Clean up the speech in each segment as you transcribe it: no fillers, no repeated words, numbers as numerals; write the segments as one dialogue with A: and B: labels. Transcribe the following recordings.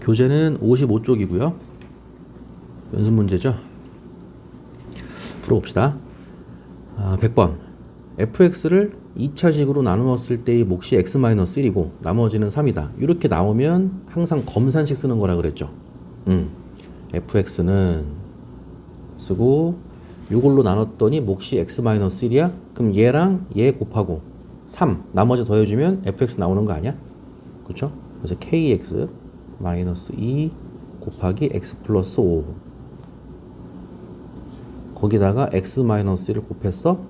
A: 교재는 55쪽이고요. 연습 문제죠. 풀어봅시다. 100번. fx를 2차식으로 나누었을 때의 몫이 x-1이고 나머지는 3이다. 이렇게 나오면 항상 검산식 쓰는 거라 그랬죠. fx는 쓰고 이걸로 나눴더니 몫이 x-1이야? 그럼 얘랑 얘 곱하고 3 나머지 더해주면 fx 나오는 거 아니야? 그쵸? 그래서 kx 마이너스 2 곱하기 x 플러스 5 거기다가 x-1을 곱했어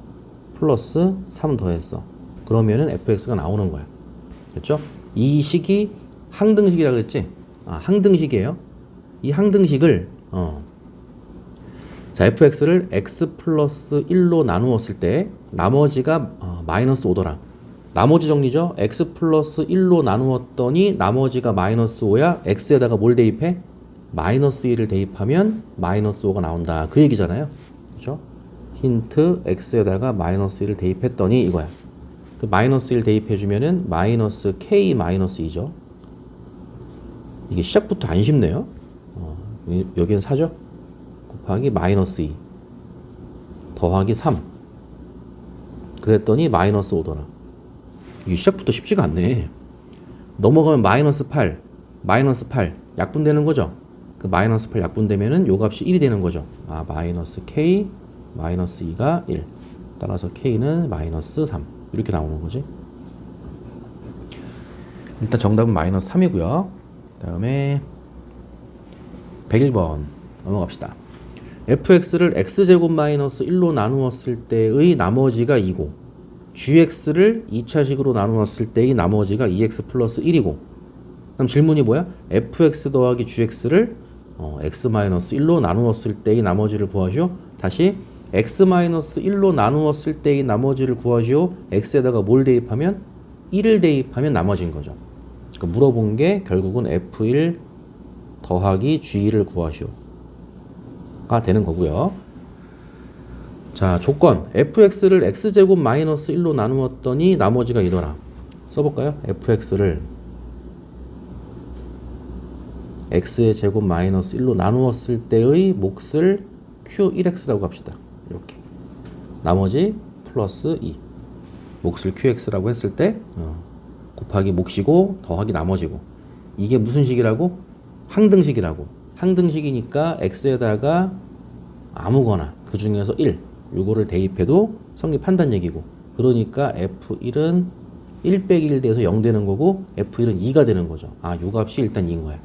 A: 플러스 3 더했어. 그러면은 fx가 나오는 거야. 됐죠? 이 식이 항등식이라 그랬지? 항등식이에요. 이 항등식을 자, fx를 x 플러스 1로 나누었을 때 나머지가 마이너스 5더라. 나머지 정리죠? x 플러스 1로 나누었더니 나머지가 마이너스 5야. x에다가 뭘 대입해? 마이너스 1을 대입하면 마이너스 5가 나온다. 그 얘기잖아요. 그렇죠? 힌트 x에다가 마이너스 1을 대입했더니 이거야. 그 마이너스 1 대입해주면은 마이너스 k 마이너스 2죠. 이게 시작부터 안 쉽네요. 여기는 4죠? 곱하기 마이너스 2 더하기 3 그랬더니 마이너스 5더라. 이게 시작부터 쉽지가 않네. 넘어가면 마이너스 8 약분되는 거죠. 그 마이너스 8 약분되면은 요 값이 1이 되는 거죠. 마이너스 k 마이너스 2가 1 따라서 k는 마이너스 3 이렇게 나오는 거지. 일단 정답은 마이너스 3이고요. 그 다음에 101번 넘어갑시다. fx를 x제곱 마이너스 1로 나누었을 때의 나머지가 2고 gx를 2차식으로 나누었을 때의 나머지가 2x 플러스 1이고 그럼 질문이 뭐야? fx 더하기 gx를 x-1로 나누었을 때의 나머지를 구하시오. 다시 x-1로 나누었을 때의 나머지를 구하시오. x에다가 뭘 대입하면? 1을 대입하면 나머지인 거죠. 그러니까 물어본 게 결국은 f1 더하기 g1을 구하시오 가 되는 거고요. 자, 조건 fx를 x제곱 마이너스 1로 나누었더니 나머지가 이더라. 써볼까요? fx를 x의 제곱 마이너스 1로 나누었을 때의 몫을 q1x라고 합시다. 이렇게 나머지 플러스 2 몫을 qx라고 했을 때 곱하기 몫이고 더하기 나머지고 이게 무슨 식이라고? 항등식이라고. 항등식이니까 x에다가 아무거나 그 중에서 1 요거를 대입해도 성립한다는 얘기고 그러니까 f1은 1 빼기 1 돼서 0 되는 거고 f1은 2가 되는 거죠. 요 값이 일단 2인 거야.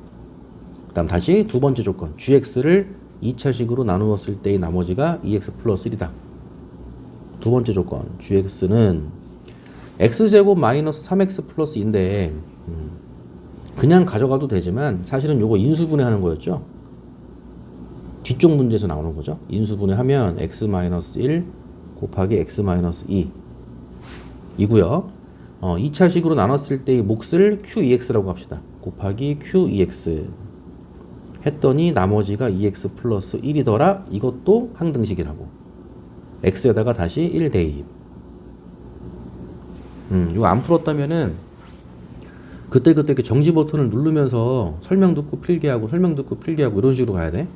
A: 그 다음 다시 두 번째 조건 gx를 2차식으로 나누었을 때의 나머지가 2x 플러스 1이다. 두 번째 조건 gx는 x제곱 마이너스 3x 플러스 2인데 그냥 가져가도 되지만 사실은 요거 인수분해 하는 거였죠. 뒤쪽 문제에서 나오는 거죠. 인수분해 하면 x-1 곱하기 x-2 이고요. 2차식으로 나눴을 때의 몫을 q2x라고 합시다. 곱하기 q2x 했더니 나머지가 2x 플러스 1이더라. 이것도 항등식이라고. x에다가 다시 1 대입. 이거 안 풀었다면은 그때 이렇게 정지 버튼을 누르면서 설명 듣고 필기하고 설명 듣고 필기하고 이런 식으로 가야 돼.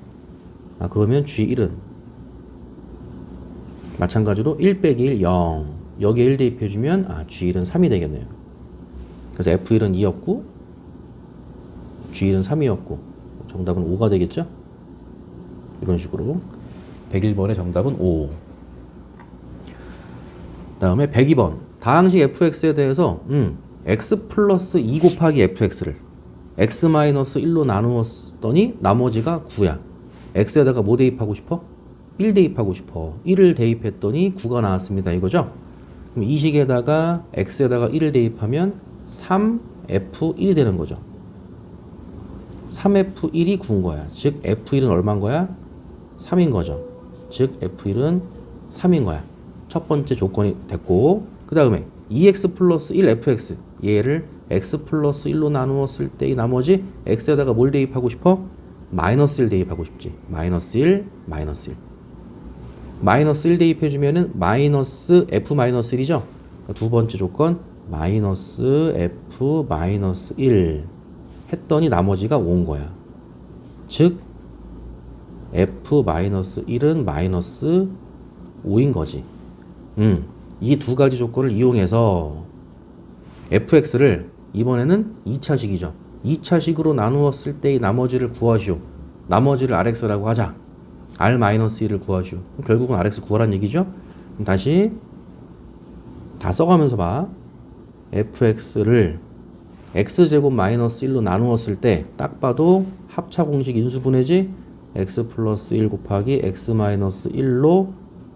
A: 그러면 G1은 마찬가지로 1 빼기 1 0 여기에 1 대입해주면 G1은 3이 되겠네요. 그래서 F1은 2였고 G1은 3이었고 정답은 5가 되겠죠? 이런 식으로 101번의 정답은 5. 그 다음에 102번 다항식 fx에 대해서 x 플러스 2 곱하기 fx를 x-1로 나누었더니 나머지가 9야. x에다가 뭐 대입하고 싶어? 1 대입하고 싶어. 1을 대입했더니 9가 나왔습니다. 이거죠? 그럼 이 식에다가 x에다가 1을 대입하면 3f1이 되는 거죠. 3f1이 9인 거야. 즉 f1은 얼마인 거야? 3인 거죠. 즉 f1은 3인 거야. 첫 번째 조건이 됐고 그 다음에 2x 플러스 1 fx 얘를 x 플러스 1로 나누었을 때의 나머지 x에다가 뭘 대입하고 싶어? 마이너스 1 대입하고 싶지. 마이너스 1 마이너스 1 마이너스 1 대입해주면은 마이너스 f 마이너스 1이죠. 두 번째 조건 마이너스 f 마이너스 1 했더니 나머지가 5인 거야. 즉 f-1은 마이너스 5인 거지. 이 두 가지 조건을 이용해서 fx를 이번에는 2차식이죠. 2차식으로 나누었을 때의 나머지를 구하시오. 나머지를 rx라고 하자. r-1을 구하시오. 결국은 rx 구하란 얘기죠. 다시 다 써가면서 봐. fx를 x제곱 마이너스 1로 나누었을 때 딱 봐도 합차 공식 인수분해지. x 플러스 1 곱하기 x 마이너스 1로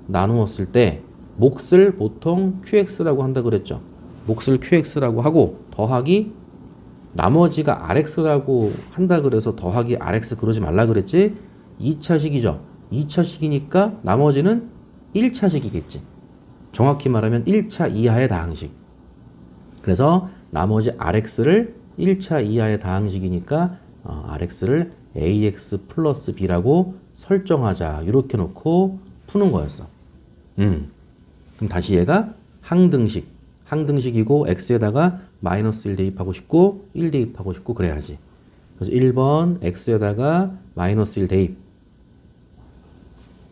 A: 나누었을 때 몫을 보통 qx라고 한다 그랬죠. 몫을 qx라고 하고 더하기 나머지가 rx라고 한다 그래서 더하기 rx 그러지 말라 그랬지. 2차식이죠. 2차식이니까 나머지는 1차식이겠지. 정확히 말하면 1차 이하의 다항식. 그래서 나머지 rx를 1차 이하의 다항식이니까 rx를 ax 플러스 b라고 설정하자. 이렇게 놓고 푸는 거였어. 그럼 다시 얘가 항등식이고 x에다가 마이너스 1 대입하고 싶고 1 대입하고 싶고 그래야지. 그래서 1번 x에다가 마이너스 1 대입.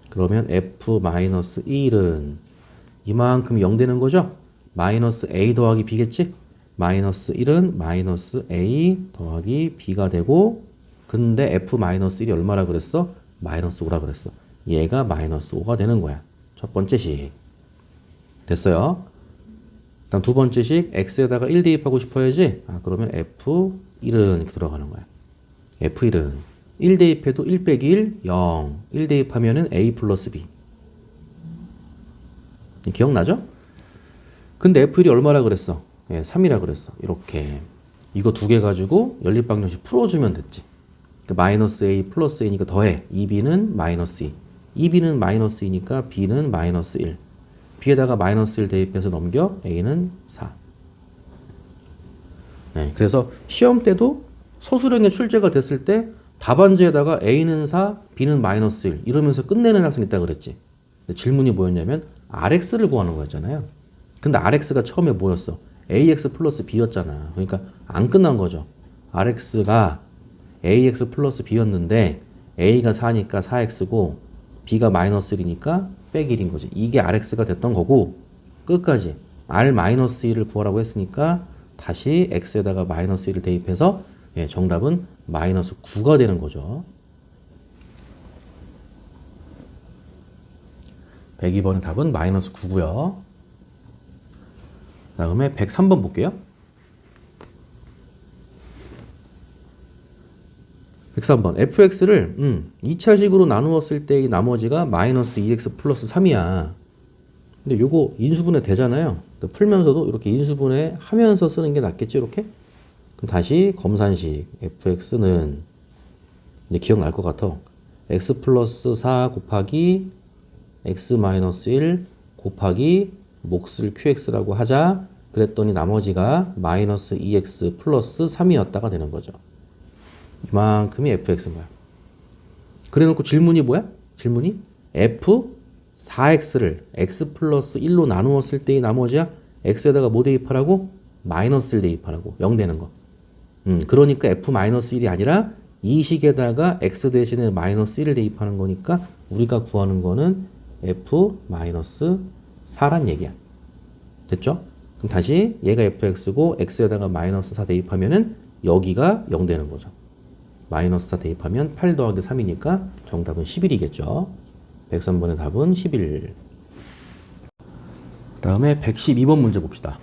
A: 그러면 f-1은 이만큼 0 되는 거죠? 마이너스 a 더하기 b겠지? 마이너스 1은 마이너스 a 더하기 b가 되고 근데 f-1이 얼마라 그랬어? 마이너스 5라 그랬어. 얘가 마이너스 5가 되는 거야. 첫 번째 식. 됐어요. 다음 두 번째 식 x에다가 1 대입하고 싶어야지. 그러면 f1은 이렇게 들어가는 거야. f1은 1 대입해도 1 빼기 1, 0. 1 대입하면은 a 플러스 b. 기억나죠? 근데 f1이 얼마라 그랬어? 3이라 그랬어. 이렇게. 이거 두 개 가지고 연립방정식 풀어주면 됐지. 마이너스 a 플러스 a니까 더해. 2b는 마이너스 2. 2b는 마이너스 2니까 b는 마이너스 1. b에다가 마이너스 1 대입해서 넘겨. a는 4. 그래서 시험 때도 서술형의 출제가 됐을 때 답안지에다가 a는 4, b는 마이너스 1 이러면서 끝내는 학생이 있다고 그랬지. 근데 질문이 뭐였냐면 rx를 구하는 거였잖아요. 근데 rx가 처음에 뭐였어? ax 플러스 b였잖아. 그러니까 안 끝난 거죠. rx가 ax 플러스 b였는데 a가 4니까 4x고 b가 마이너스 1이니까 빼기 1인 거지. 이게 rx가 됐던 거고 끝까지 r-1을 구하라고 했으니까 다시 x에다가 마이너스 1을 대입해서 정답은 마이너스 9가 되는 거죠. 102번의 답은 마이너스 9고요. 다음에 103번 볼게요. 103번 fx를 2차식으로 나누었을 때의 나머지가 마이너스 2x 플러스 3이야. 근데 요거 인수분해 되잖아요. 풀면서도 이렇게 인수분해 하면서 쓰는 게 낫겠지 이렇게? 그럼 다시 검산식 fx는 이제 기억날 것 같아. x 플러스 4 곱하기 x 마이너스 1 곱하기 몫을 qx라고 하자. 그랬더니 나머지가 마이너스 2x 플러스 3이었다가 되는 거죠. 이만큼이 fx인 거야. 그래 놓고 질문이 뭐야? 질문이 f 4x를 x 플러스 1로 나누었을 때의 나머지야. x에다가 뭐 대입하라고? 마이너스 1 대입하라고. 0 되는 거. 그러니까 f 마이너스 1이 아니라 이 식에다가 x 대신에 마이너스 1을 대입하는 거니까 우리가 구하는 거는 f 마이너스 4란 얘기야. 됐죠? 그럼 다시 얘가 fx고 x에다가 마이너스 4 대입하면은 여기가 0 되는 거죠. 마이너스 4 대입하면 8 더하기 3이니까 정답은 11이겠죠. 103번의 답은 11. 다음에 112번 문제 봅시다.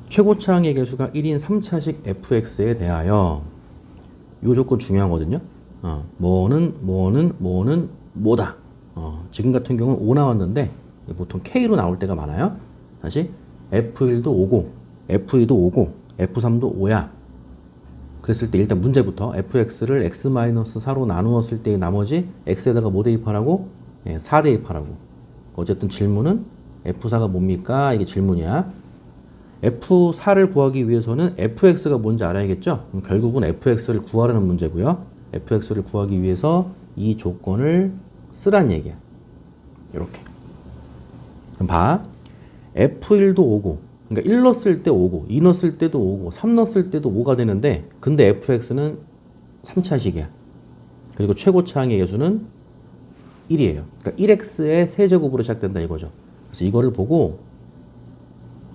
A: 최고차항의 개수가 1인 3차식 fx에 대하여 이 조건 중요하거든요. 뭐는 뭐다. 지금 같은 경우는 5 나왔는데 보통 K로 나올 때가 많아요. 다시 F1도 5고 F2도 5고 F3도 5야. 그랬을 때 일단 문제부터 fx를 x-4로 나누었을 때의 나머지 x에다가 뭐 대입하라고? 4 대입하라고. 어쨌든 질문은 f4가 뭡니까? 이게 질문이야. f4를 구하기 위해서는 fx가 뭔지 알아야겠죠? 그럼 결국은 fx를 구하라는 문제고요. fx를 구하기 위해서 이 조건을 쓰란 얘기야. 이렇게. 그럼 봐. f1도 5고 그러니까 1 넣었을 때 5고 2 넣었을 때도 5고 3 넣었을 때도 5가 되는데 근데 fx는 3차식이야. 그리고 최고차항의 계수는 1이에요. 그러니까 1x의 세제곱으로 시작된다 이거죠. 그래서 이거를 보고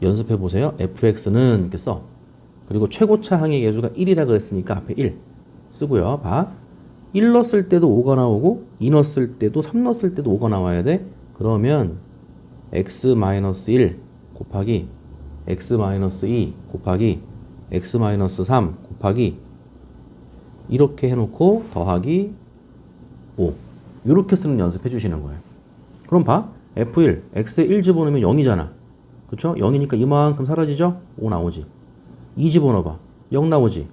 A: 연습해 보세요. fx는 이렇게 써. 그리고 최고차항의 계수가 1이라 그랬으니까 앞에 1 쓰고요. 봐. 1 넣었을 때도 5가 나오고 2 넣었을 때도 3 넣었을 때도 5가 나와야 돼. 그러면 x-1 곱하기 x-2 곱하기 x-3 곱하기 이렇게 해놓고 더하기 5 이렇게 쓰는 연습해 주시는 거예요. 그럼 봐. f1 x에 1 집어넣으면 0이잖아. 그쵸? 0이니까 이만큼 사라지죠? 5 나오지. 2 집어넣어봐. 0 나오지.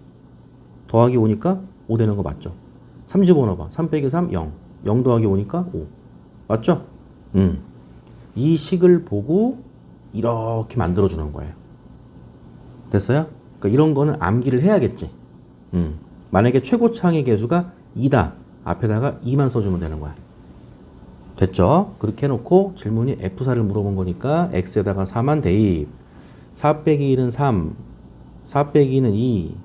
A: 더하기 5니까 5 되는 거 맞죠? 3 집어넣어봐. 3 빼기 3 0. 0 더하기 5니까 5. 맞죠? 이 식을 보고 이렇게 만들어주는 거예요. 됐어요? 그러니까 이런 거는 암기를 해야겠지. 만약에 최고차항의 계수가 2다. 앞에다가 2만 써주면 되는 거야. 됐죠? 그렇게 해놓고 질문이 F4를 물어본 거니까 X에다가 4만 대입. 4 빼기 1은 3. 4 빼기 2는 2.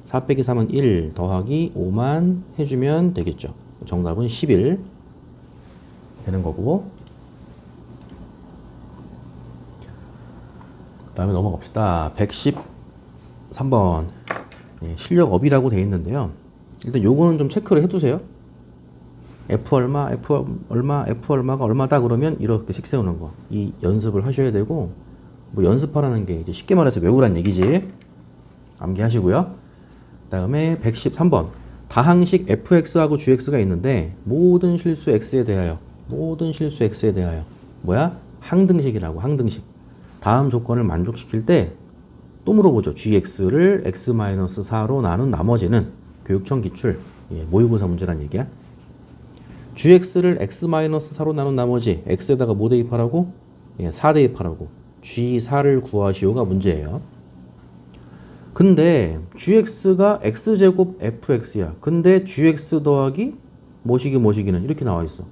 A: 4 빼기 3은 1 더하기 5만 해주면 되겠죠. 정답은 11 되는 거고. 그 다음에 넘어갑시다. 113번 실력업이라고 되어 있는데요. 일단 요거는 좀 체크를 해두세요. F 얼마, F 얼마, F 얼마가 얼마다 그러면 이렇게 식 세우는 거. 이 연습을 하셔야 되고, 뭐 연습하라는 게 이제 쉽게 말해서 외우란 얘기지. 암기하시고요. 그 다음에 113번. 다항식 fx하고 gx가 있는데 모든 실수 x에 대하여 뭐야? 항등식이라고. 항등식. 다음 조건을 만족시킬 때 또 물어보죠. gx를 x-4로 나눈 나머지는 교육청 기출 모의고사 문제란 얘기야. gx를 x-4로 나눈 나머지 x에다가 뭐 대입하라고? 4 대입하라고. g4를 구하시오가 문제예요. 근데 gx가 x제곱 fx야. 근데 gx 더하기 뭐시기는 이렇게 나와 있어.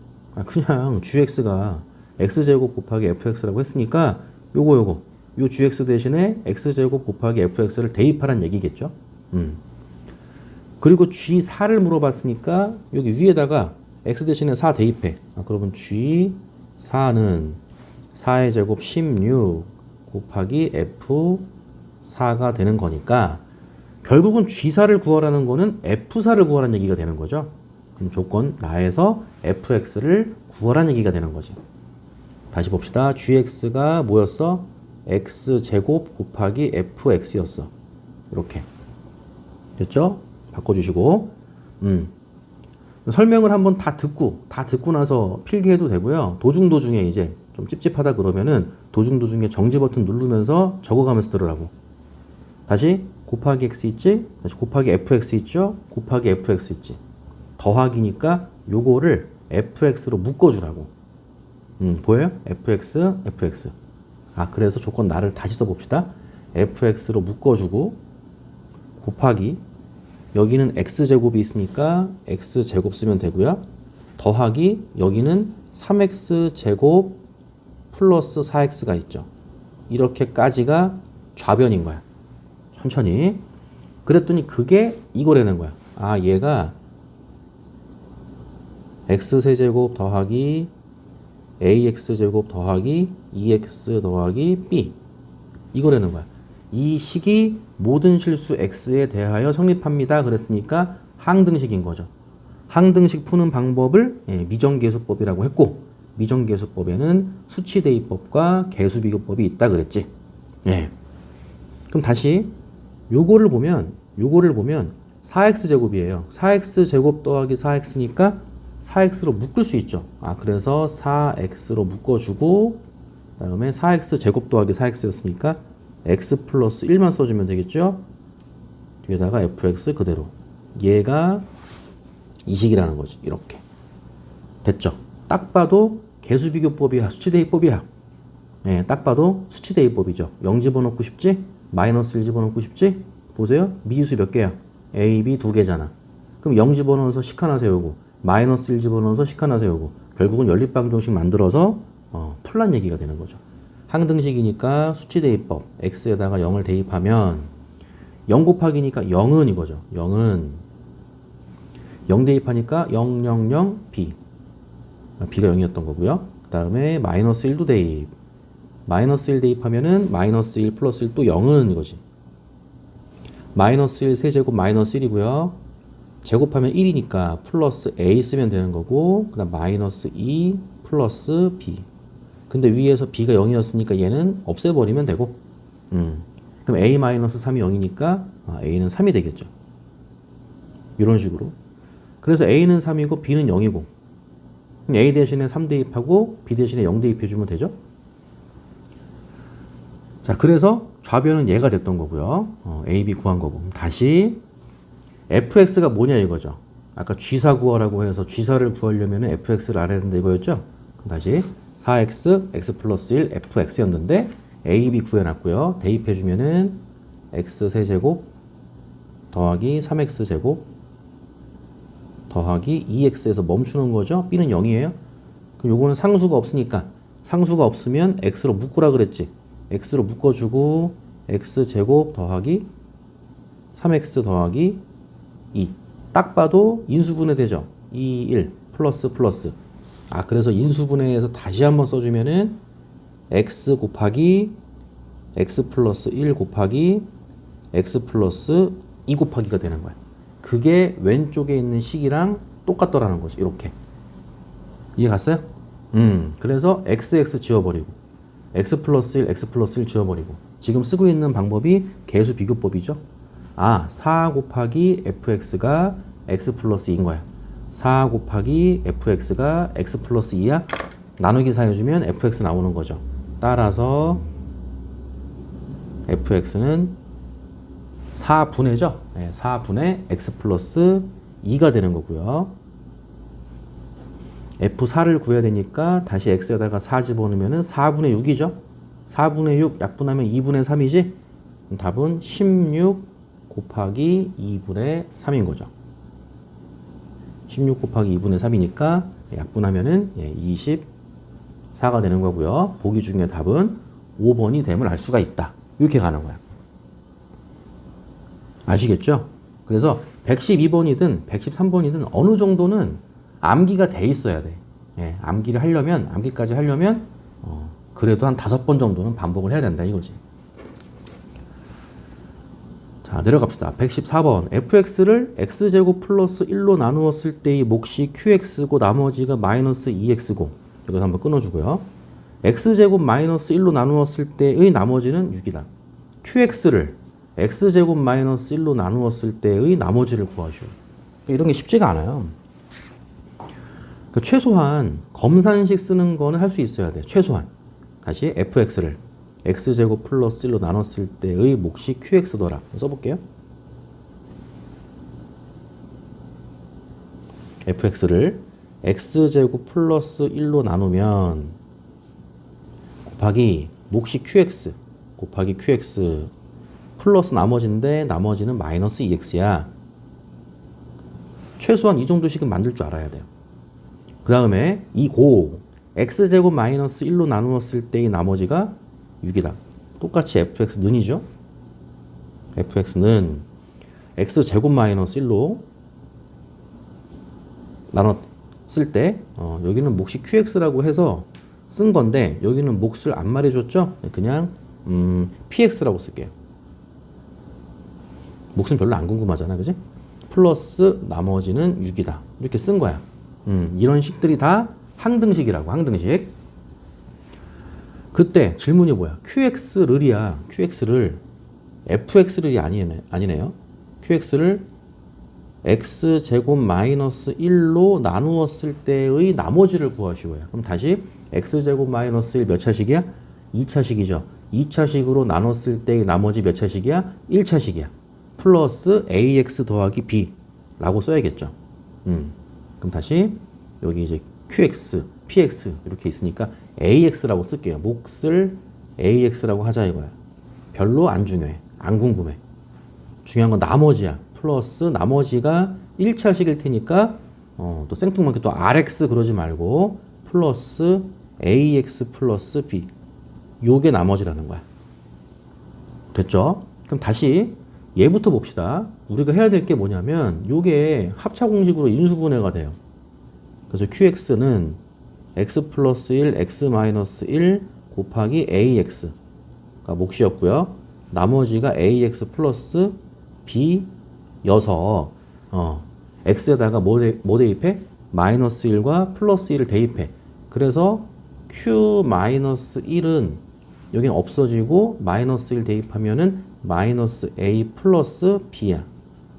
A: 그냥 gx가 x제곱 곱하기 fx라고 했으니까 요거 요 gx 대신에 x제곱 곱하기 fx를 대입하란 얘기겠죠. 그리고 g4를 물어봤으니까 여기 위에다가 x 대신에 4 대입해. 그러면 g4는 4의 제곱 16 곱하기 f4가 되는 거니까 결국은 g4를 구하라는 거는 f4를 구하라는 얘기가 되는 거죠. 그럼 조건 나에서 fx를 구하라는 얘기가 되는 거지. 다시 봅시다. gx가 뭐였어? x제곱 곱하기 fx였어. 이렇게 됐죠? 바꿔주시고 설명을 한번 다 듣고 나서 필기해도 되고요. 도중에 이제 좀 찝찝하다 그러면은 도중에 정지 버튼 누르면서 적어가면서 들으라고. 다시 곱하기 x 있지? 다시 곱하기 fx 있죠? 곱하기 fx 있지? 더하기니까 요거를 fx로 묶어주라고. 보여요? fx. 그래서 조건 나를 다시 써봅시다. fx로 묶어주고 곱하기 여기는 x제곱이 있으니까 x제곱 쓰면 되고요. 더하기 여기는 3x제곱 플러스 4x가 있죠. 이렇게까지가 좌변인 거야. 천천히. 그랬더니 그게 이거라는 거야. 얘가 x세제곱 더하기 ax제곱 더하기 2x 더하기 b 이거라는 거야. 이 식이 모든 실수 x에 대하여 성립합니다. 그랬으니까 항등식인 거죠. 항등식 푸는 방법을 미정계수법이라고 했고 미정계수법에는 수치대입법과 계수비교법이 있다 그랬지. 그럼 다시 요거를 보면 4x제곱이에요. 4x제곱 더하기 4x니까 4x로 묶을 수 있죠. 그래서 4x로 묶어주고 그 다음에 4x제곱 더하기 4x였으니까 x 플러스 1만 써주면 되겠죠. 뒤에다가 fx 그대로. 얘가 이 식이라는 거지. 이렇게 됐죠. 딱 봐도 계수비교법이야. 수치대입법이야. 딱 봐도 수치대입법이죠. 0 집어넣고 싶지? 마이너스 1 집어넣고 싶지? 보세요. 미지수 몇 개야? a, b 두 개잖아. 그럼 0 집어넣어서 식 하나 세우고 마이너스 1 집어넣어서 식 하나 세우고 결국은 연립방정식 만들어서 풀란 얘기가 되는 거죠. 항등식이니까 수치 대입법 x에다가 0을 대입하면 0 곱하기니까 0은 이거죠. 0은 0 대입하니까 0, 0, 0, b. b가 0이었던 거고요. 그 다음에 마이너스 1도 대입. 마이너스 1 대입하면은 마이너스 1 플러스 1 또 0은 이거지. 마이너스 1 세제곱 마이너스 1이고요. 제곱하면 1이니까 플러스 a 쓰면 되는 거고, 그 다음 마이너스 2 플러스 b. 근데 위에서 b가 0이었으니까 얘는 없애버리면 되고, 그럼 a 마이너스 3이 0이니까 a는 3이 되겠죠. 이런 식으로. 그래서 a는 3이고 b는 0이고, 그럼 a 대신에 3 대입하고 b 대신에 0 대입해주면 되죠. 자, 그래서 좌변은 얘가 됐던 거고요. a, b 구한 거고. 다시 fx가 뭐냐 이거죠. 아까 쥐사 구하라고 해서 쥐사를 구하려면 fx를 알아야 된다 이거였죠. 그럼 다시 4x, x 플러스 1, fx였는데 a, b 구해놨고요. 대입해주면은 x 세제곱 더하기 3x 제곱 더하기 2x에서 멈추는 거죠. b는 0이에요. 그럼 요거는 상수가 없으니까, 상수가 없으면 x로 묶으라 그랬지. x로 묶어주고 x제곱 더하기 3x 더하기 2. 딱 봐도 인수분해 되죠. 2, 1 플러스 플러스. 그래서 인수분해해서 다시 한번 써주면은 x 곱하기 x 플러스 1 곱하기 x 플러스 2 곱하기가 되는 거야. 그게 왼쪽에 있는 식이랑 똑같더라는 거죠. 이렇게. 이해 갔어요? 그래서 xx 지워버리고 x 플러스 1, x 플러스 1 지워버리고 지금 쓰고 있는 방법이 개수 비교법이죠. 4 곱하기 fx가 x 플러스 2인 거야. 4 곱하기 fx가 x 플러스 2야. 나누기 4 해주면 fx 나오는 거죠. 따라서 fx는 4분의죠. 4분의 x 플러스 2가 되는 거고요. F4를 구해야 되니까 다시 x에다가 4 집어넣으면 4분의 6이죠. 4분의 6 약분하면 2분의 3이지? 답은 16 곱하기 2분의 3인 거죠. 16 곱하기 2분의 3이니까 약분하면은 24가 되는 거고요. 보기 중에 답은 5번이 됨을 알 수가 있다. 이렇게 가는 거야. 아시겠죠? 그래서 112번이든 113번이든 어느 정도는 암기가 돼 있어야 돼. 암기를 하려면, 암기까지 하려면, 그래도 한 5번 정도는 반복을 해야 된다 이거지. 자, 내려갑시다. 114번. fx를 x제곱 플러스 1로 나누었을 때의 몫이 qx고 나머지가 마이너스 2x고. 이거 한번 끊어주고요. x제곱 마이너스 1로 나누었을 때의 나머지는 6이다. qx를 x제곱 마이너스 1로 나누었을 때의 나머지를 구하시오. 이런 게 쉽지가 않아요. 최소한 검산식 쓰는 거는 할 수 있어야 돼. 최소한. 다시 fx를 x제곱 플러스 1로 나눴을 때의 몫이 qx더라. 써볼게요. fx를 x제곱 플러스 1로 나누면 곱하기 몫이 qx 곱하기 qx 플러스 나머지인데 나머지는 마이너스 2x야. 최소한 이 정도씩은 만들 줄 알아야 돼요. 그 다음에 이 고 x제곱 마이너스 1로 나누었을 때의 나머지가 6이다. 똑같이 fx는이죠. fx는 x제곱 마이너스 1로 나눴을 때 여기는 몫이 qx라고 해서 쓴 건데 여기는 몫을 안 말해줬죠. 그냥 px라고 쓸게요. 몫은 별로 안 궁금하잖아, 그지? 플러스 나머지는 6이다. 이렇게 쓴 거야. 이런 식들이 다 항등식이라고, 항등식. 그때 질문이 뭐야? qx를이야. qx를 fx를이 아니네요. qx를 x제곱 마이너스 1로 나누었을 때의 나머지를 구하시오야. 그럼 다시 x제곱 마이너스 1 몇 차식이야? 2차식이죠. 2차식으로 나눴을 때의 나머지 몇 차식이야? 1차식이야. 플러스 ax 더하기 b 라고 써야겠죠. 그럼 다시 여기 이제 qx, px 이렇게 있으니까 ax라고 쓸게요. 몫을 ax라고 하자 이거야. 별로 안 중요해. 안 궁금해. 중요한 건 나머지야. 플러스 나머지가 1차식일 테니까 또 생뚱맞게 또 rx 그러지 말고 플러스 ax 플러스 b 요게 나머지라는 거야. 됐죠? 그럼 다시 얘부터 봅시다. 우리가 해야 될 게 뭐냐면 요게 합차 공식으로 인수분해가 돼요. 그래서 qx는 x 플러스 1, x 마이너스 1 곱하기 ax가 몫이었고요. 나머지가 ax 플러스 b여서 x에다가 뭐 대입해? 마이너스 1과 플러스 1을 대입해. 그래서 q 마이너스 1은 여기는 없어지고 마이너스 1 대입하면은 마이너스 a 플러스 b야.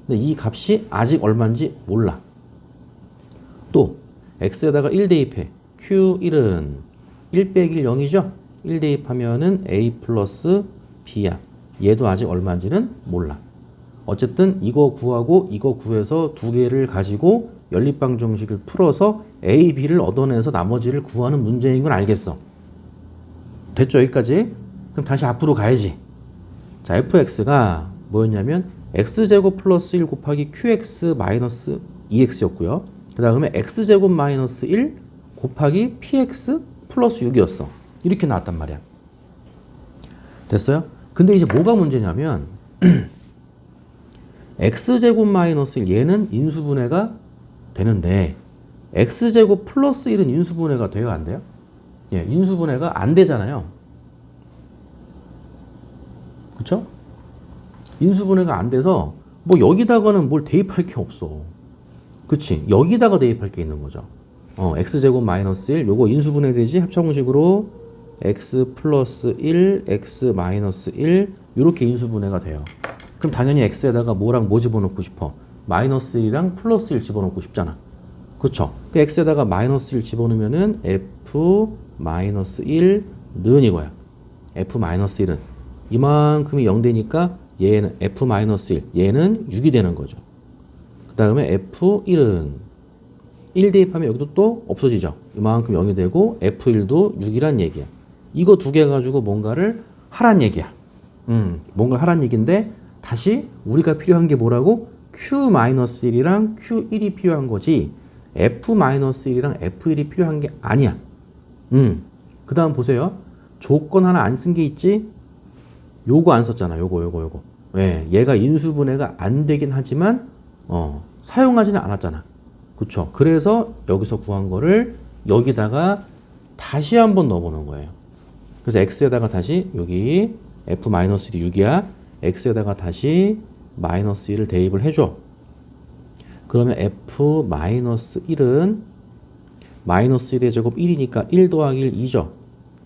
A: 근데 이 값이 아직 얼마인지 몰라. 또 x에다가 1 대입해. q1은 1 빼기 1 0이죠? 1 대입하면은 a 플러스 b야. 얘도 아직 얼마인지는 몰라. 어쨌든 이거 구하고 이거 구해서 두 개를 가지고 연립방정식을 풀어서 a, b를 얻어내서 나머지를 구하는 문제인 건 알겠어. 됐죠? 여기까지? 그럼 다시 앞으로 가야지. 자, fx가 뭐였냐면 x제곱 플러스 1 곱하기 qx 마이너스 2x였고요. 그 다음에 x제곱 마이너스 1 곱하기 px 플러스 6이었어. 이렇게 나왔단 말이야. 됐어요? 근데 이제 뭐가 문제냐면 x제곱 마이너스 1 얘는 인수분해가 되는데 x제곱 플러스 1은 인수분해가 돼요? 안 돼요? 예, 인수분해가 안 되잖아요. 그쵸? 인수분해가 안 돼서 뭐 여기다가는 뭘 대입할 게 없어. 그치? 여기다가 대입할 게 있는 거죠. x제곱 마이너스 1 요거 인수분해 되지? 합차공식으로 x 플러스 1 x 마이너스 1 요렇게 인수분해가 돼요. 그럼 당연히 x에다가 뭐랑 뭐 집어넣고 싶어? 마이너스 1이랑 플러스 1 집어넣고 싶잖아. 그쵸? 그 x에다가 마이너스 1 집어넣으면은 f 마이너스 1는 이거야. f 마이너스 1은 이만큼이 0 되니까 얘는 f 마이너스 1 얘는 6이 되는 거죠. 그 다음에 f1은 1 대입하면 여기도 또 없어지죠. 이만큼 0이 되고 f1도 6이란 얘기야. 이거 두 개 가지고 뭔가를 하란 얘기야. 뭔가 하란 얘기인데 다시 우리가 필요한 게 뭐라고? q-1이랑 q1이 필요한 거지 f-1이랑 f1이 필요한 게 아니야. 그 다음 보세요. 조건 하나 안 쓴 게 있지? 요거 안 썼잖아. 요거. 예, 얘가 인수분해가 안 되긴 하지만 사용하지는 않았잖아. 그쵸? 그래서 여기서 구한 거를 여기다가 다시 한번 넣어보는 거예요. 그래서 x에다가 다시 여기 f-1이 6이야. x에다가 다시 마이너스 1을 대입을 해줘. 그러면 f-1은 마이너스 1의 제곱 1이니까 1 더하기 1 2죠.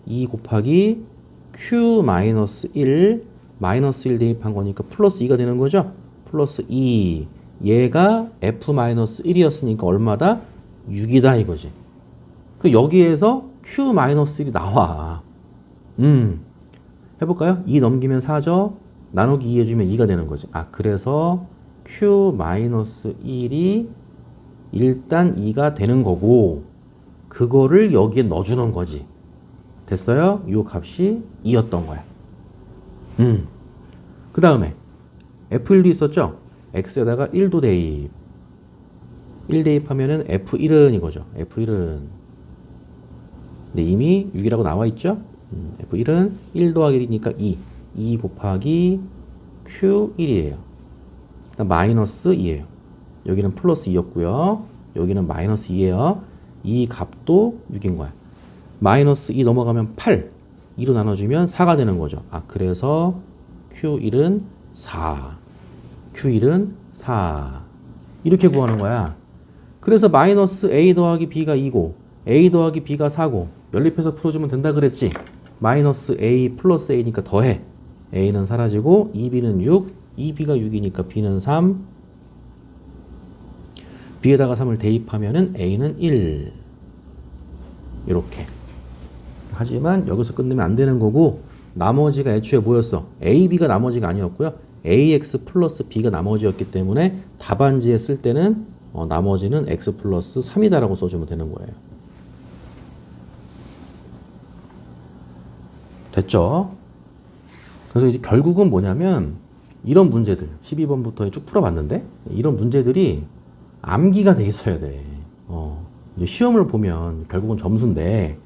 A: 2 곱하기 q-1 마이너스 1 대입한 거니까 플러스 2가 되는 거죠. 플러스 2 얘가 f-1이었으니까 얼마다? 6이다 이거지. 그 여기에서 q-1이 나와. 해볼까요? 2 넘기면 4죠. 나누기 2 해주면 2가 되는 거지. 그래서 q-1이 일단 2가 되는 거고 그거를 여기에 넣어주는 거지. 됐어요? 이 값이 2였던 거야. 그 다음에 f1도 있었죠? x에다가 1도 대입. 1 대입하면은 f1은 이거죠. f1은 근데 이미 6이라고 나와 있죠? f1은 1 더하기 1이니까 2 곱하기 q1이에요. 마이너스 2예요. 여기는 플러스 2였고요. 여기는 마이너스 2예요. 이 값도 6인 거야. 마이너스 2 넘어가면 8. 2로 나눠주면 4가 되는 거죠. 그래서 q1은 4. q1은 4. 이렇게 구하는 거야. 그래서 마이너스 a 더하기 b가 2고 a 더하기 b가 4고 연립해서 풀어주면 된다 그랬지. 마이너스 a 플러스 a니까 더해. a는 사라지고 2b는 6. 2b가 6이니까 b는 3. b에다가 3을 대입하면은 a는 1. 이렇게. 하지만 여기서 끝내면 안 되는 거고 나머지가 애초에 뭐였어? a, b가 나머지가 아니었고요. ax 플러스 b가 나머지였기 때문에 답안지에 쓸 때는 나머지는 x 플러스 3이다 라고 써주면 되는 거예요. 됐죠? 그래서 이제 결국은 뭐냐면 이런 문제들 12번부터 쭉 풀어봤는데 이런 문제들이 암기가 돼 있어야 돼. 이제 시험을 보면 결국은 점수인데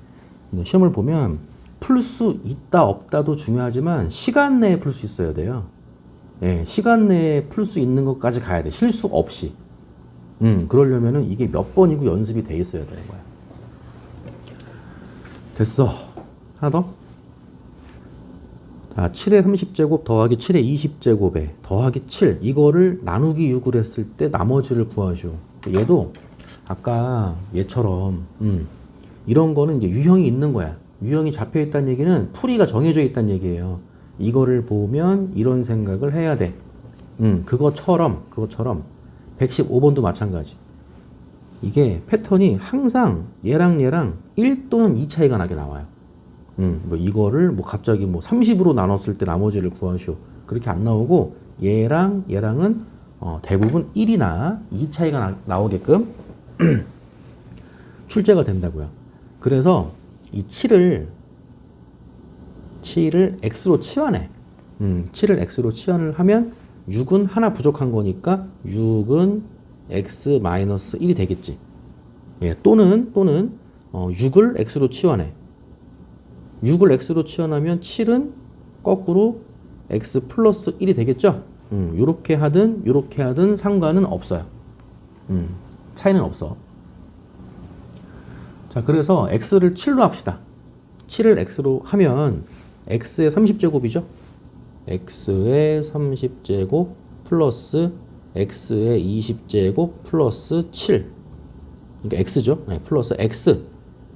A: 시험을 보면 풀 수 있다 없다도 중요하지만 시간 내에 풀 수 있어야 돼요. 예, 시간 내에 풀 수 있는 것까지 가야 돼. 실수 없이. 그러려면은 이게 몇 번이고 연습이 돼 있어야 되는 거야. 됐어. 하나 더. 자, 7의 30제곱 더하기 7의 20제곱에 더하기 7. 이거를 나누기 6을 했을 때 나머지를 구하시오. 얘도 아까 얘처럼 이런 거는 이제 유형이 있는 거야. 유형이 잡혀 있다는 얘기는 풀이가 정해져 있다는 얘기예요. 이거를 보면 이런 생각을 해야 돼. 그것처럼 115번도 마찬가지. 이게 패턴이 항상 얘랑 1 또는 2 차이가 나게 나와요. 뭐 이거를 뭐 갑자기 뭐 30으로 나눴을 때 나머지를 구하시오. 그렇게 안 나오고 얘랑은 대부분 1이나 2 차이가 나오게끔 출제가 된다고요. 그래서 이 7을 x로 치환해. 7을 x로 치환을 하면 6은 하나 부족한 거니까 6은 x-1이 되겠지. 예, 또는 6을 x로 치환해. 6을 x로 치환하면 7은 거꾸로 x 플러스 1이 되겠죠. 요렇게 하든 상관은 없어요. 차이는 없어. 자, 그래서 x를 7로 합시다. 7을 x로 하면 x의 30제곱이죠. x의 30제곱 플러스 x의 20제곱 플러스 7. 그러니까 x죠. 네, 플러스 x.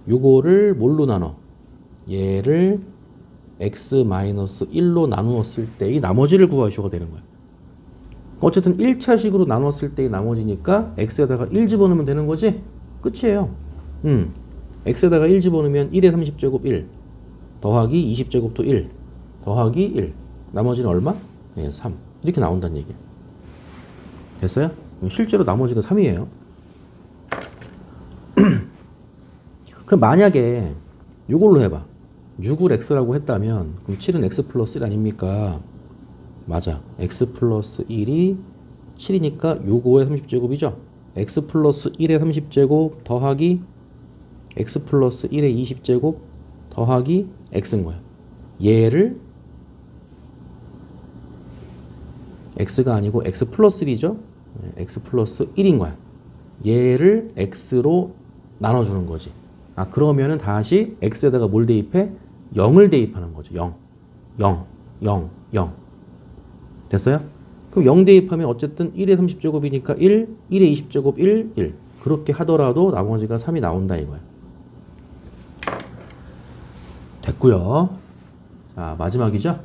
A: 요거를 뭘로 나눠? 얘를 x-1로 나누었을 때의 나머지를 구하시오가 되는 거야. 어쨌든 1차식으로 나눴을 때의 나머지니까 x에다가 1 집어넣으면 되는 거지? 끝이에요. x에다가 1 집어넣으면 1의 30제곱 1 더하기 20제곱도 1 더하기 1 나머지는 얼마? 네, 3 이렇게 나온다는 얘기야. 됐어요? 실제로 나머지가 3이에요. 그럼 만약에 이걸로 해봐. 6을 x라고 했다면 그럼 7은 x 플러스 1 아닙니까? 맞아. x 플러스 1이 7이니까 요거의 30제곱이죠. x 플러스 1의 30제곱 더하기 x 플러스 1의 20제곱 더하기 x인 거야. 얘를 x가 아니고 x 플러스 1이죠. x 플러스 1인 거야. 얘를 x로 나눠주는 거지. 아, 그러면은 다시 x에다가 뭘 대입해? 0을 대입하는 거죠. 0. 됐어요? 그럼 0 대입하면 어쨌든 1의 30제곱이니까 1, 1의 20제곱 1. 그렇게 하더라도 나머지가 3이 나온다 이거야. 됐고요. 자, 마지막이죠?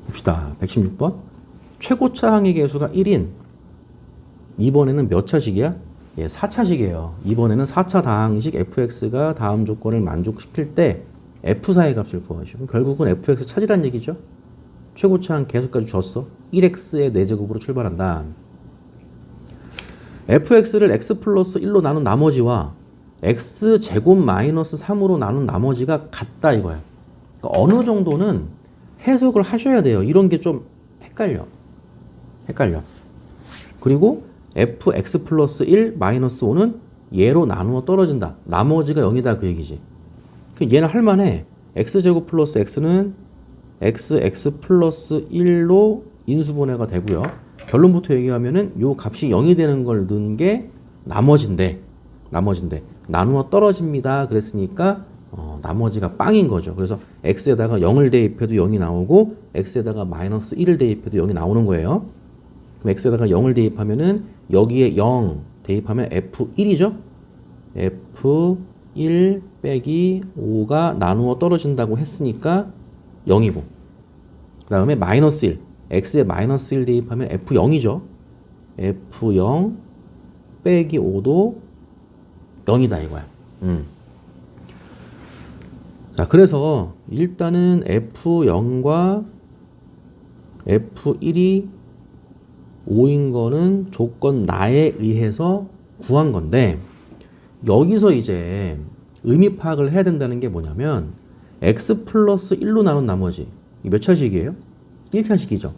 A: 봅시다. 116번. 최고차 항의 계수가 1인 이번에는 몇 차식이야? 예, 4차식이에요. 이번에는 4차 다항식 fx가 다음 조건을 만족시킬 때 f사의 값을 구하시오. 결국은 fx 찾으란 얘기죠. 최고차 항 계수까지 줬어. 1x의 4제곱으로 출발한다. fx를 x 플러스 1로 나눈 나머지와 x제곱 마이너스 3으로 나눈 나머지가 같다 이거야. 그러니까 어느 정도는 해석을 하셔야 돼요. 이런 게 좀 헷갈려. 그리고 fx 플러스 1 마이너스 5는 얘로 나누어 떨어진다. 나머지가 0이다 그 얘기지. 얘는 할만해. x제곱 플러스 x는 x 플러스 1로 인수분해가 되고요. 결론부터 얘기하면은 요 값이 0이 되는 걸 넣은 게 나머지인데 나누어 떨어집니다. 그랬으니까 나머지가 빵인 거죠. 그래서 x에다가 0을 대입해도 0이 나오고 x에다가 마이너스 1을 대입해도 0이 나오는 거예요. 그럼 x에다가 0을 대입하면은 여기에 0 대입하면 f1이죠. f1 빼기 5가 나누어 떨어진다고 했으니까 0이고 그 다음에 마이너스 1 x에 마이너스 1 대입하면 f0이죠. f0 빼기 5도 0이다 이거야. 자, 그래서 일단은 f0과 f1이 5인 거는 조건 나에 의해서 구한 건데 여기서 이제 의미 파악을 해야 된다는 게 뭐냐면 x 플러스 1로 나눈 나머지 이 몇 차식이에요? 1차식이죠.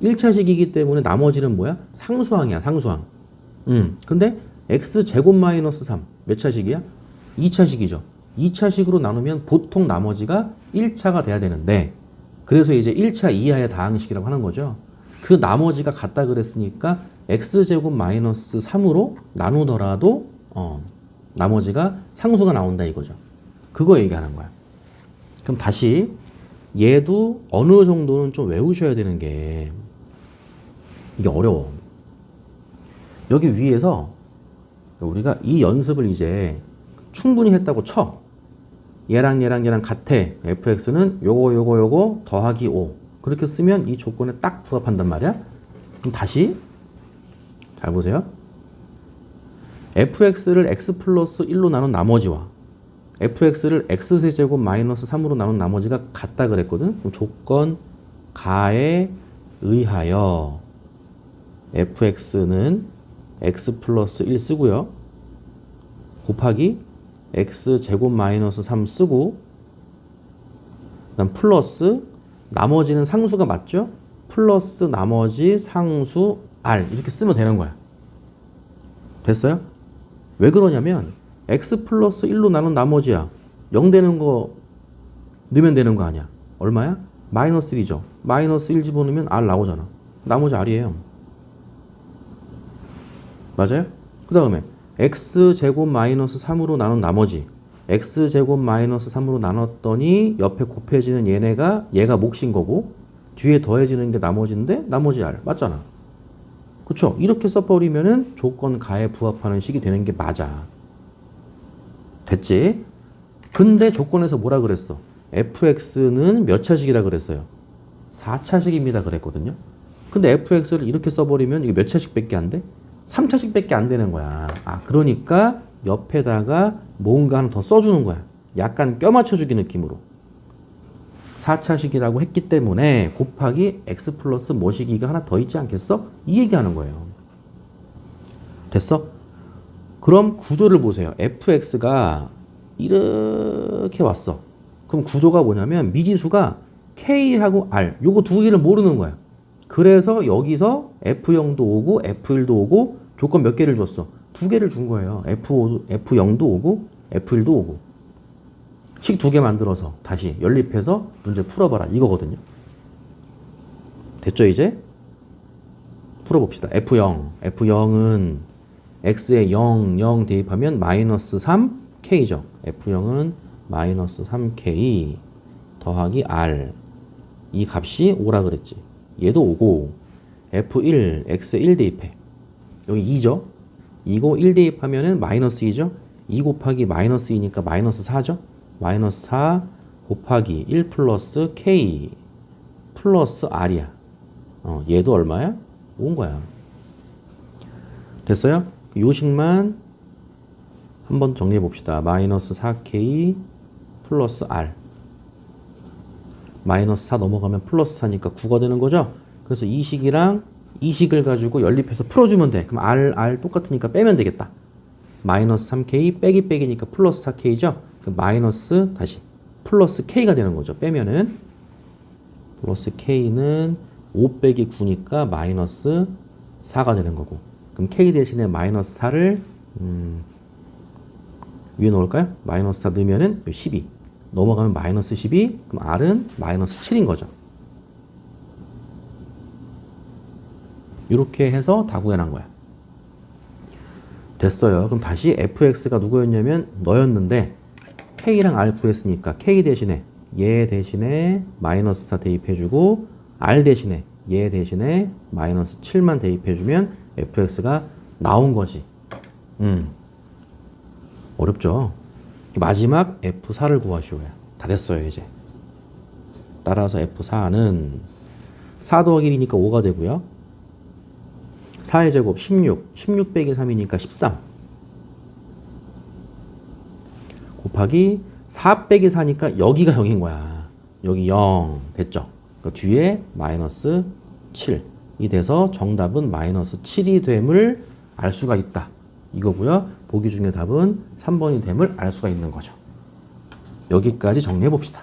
A: 1차식이기 때문에 나머지는 뭐야? 상수항이야, 상수항. 근데 x 제곱 마이너스 3 몇 차식이야? 2차식이죠. 2차식으로 나누면 보통 나머지가 1차가 돼야 되는데 그래서 이제 1차 이하의 다항식이라고 하는 거죠. 그 나머지가 같다 그랬으니까 x제곱 마이너스 3으로 나누더라도 나머지가 상수가 나온다 이거죠. 그거 얘기하는 거야. 그럼 다시 얘도 어느 정도는 좀 외우셔야 되는 게 이게 어려워. 여기 위에서 우리가 이 연습을 이제 충분히 했다고 쳐. 얘랑 같아. fx는 요거 더하기 5. 그렇게 쓰면 이 조건에 딱 부합한단 말이야. 그럼 다시 잘 보세요. fx를 x 플러스 1로 나눈 나머지와 fx를 x세제곱 마이너스 3으로 나눈 나머지가 같다 그랬거든. 그럼 조건 가에 의하여 fx는 x 플러스 1 쓰고요. 곱하기 x제곱 마이너스 3 쓰고 그다음 플러스 나머지는 상수가 맞죠? 플러스 나머지 상수 r 이렇게 쓰면 되는 거야. 됐어요? 왜 그러냐면 x 플러스 1로 나눈 나머지야. 0 되는 거 넣으면 되는 거 아니야. 얼마야? 마이너스 1이죠. 마이너스 1 집어넣으면 r 나오잖아. 나머지 r이에요. 맞아요? 그 다음에 x제곱 마이너스 3으로 나눈 나머지 x제곱 마이너스 3으로 나눴더니 옆에 곱해지는 얘가 몫인 거고 뒤에 더해지는 게 나머지인데 나머지 r 맞잖아. 그쵸? 이렇게 써버리면은 조건 가에 부합하는 식이 되는 게 맞아. 됐지? 근데 조건에서 뭐라 그랬어? fx는 몇 차식이라 그랬어요? 4차식입니다 그랬거든요. 근데 fx를 이렇게 써버리면 이게 몇 차식밖에 안 돼? 3차식밖에 안 되는 거야. 그러니까 옆에다가 뭔가 하나 더 써주는 거야. 약간 껴맞춰주기 느낌으로. 4차식이라고 했기 때문에 곱하기 x 플러스 뭐시기가 하나 더 있지 않겠어? 이 얘기하는 거예요. 됐어? 그럼 구조를 보세요. fx가 이렇게 왔어. 그럼 구조가 뭐냐면 미지수가 k하고 r 요거 두 개를 모르는 거야. 그래서 여기서 F0도 오고 F1도 오고 조건 몇 개를 줬어? 두 개를 준 거예요. F0도 오고 F1도 오고 식 두 개 만들어서 다시 연립해서 문제 풀어봐라 이거거든요. 됐죠 이제? 풀어봅시다. F0은 X에 0 대입하면 마이너스 3K죠. F0은 마이너스 3K 더하기 R 이 값이 5라 그랬지. 얘도 오고 F1 X에 1 대입해. 여기 2죠. 이거 1 대입하면은 마이너스 2죠. 2 곱하기 마이너스 2니까 마이너스 4죠. 마이너스 4 곱하기 1 플러스 K 플러스 R이야. 얘도 얼마야? 5인 거야. 됐어요? 요식만 한번 정리해 봅시다. 마이너스 4K 플러스 R 마이너스 4 넘어가면 플러스 4니까 9가 되는 거죠. 그래서 이 식이랑 이 식을 가지고 연립해서 풀어주면 돼. 그럼 R 똑같으니까 빼면 되겠다. 마이너스 3K 빼기니까 플러스 4K죠. 그럼 마이너스 다시 플러스 K가 되는 거죠. 빼면은 플러스 K는 5 빼기 9니까 마이너스 4가 되는 거고. 그럼 K 대신에 마이너스 4를 위에 넣을까요? 마이너스 4 넣으면은 12 넘어가면 마이너스 12 그럼 R은 마이너스 7인 거죠. 이렇게 해서 다 구해낸 거야. 됐어요. 그럼 다시 fx가 누구였냐면 너였는데 k랑 r 구했으니까 k 대신에 얘 대신에 마이너스 4 대입해주고 r 대신에 얘 대신에 마이너스 7만 대입해주면 fx가 나온 거지. 어렵죠? 마지막 F4를 구하시오야. 다 됐어요 이제. 따라서 F4는 4 더하기 1이니까 5가 되고요. 4의 제곱 16 빼기 3이니까 13 곱하기 4 빼기 4니까 여기가 0인 거야. 여기 0 됐죠? 그 뒤에 마이너스 7이 돼서 정답은 마이너스 7이 됨을 알 수가 있다. 이거고요. 보기 중에 답은 3번이 됨을 알 수가 있는 거죠. 여기까지 정리해 봅시다.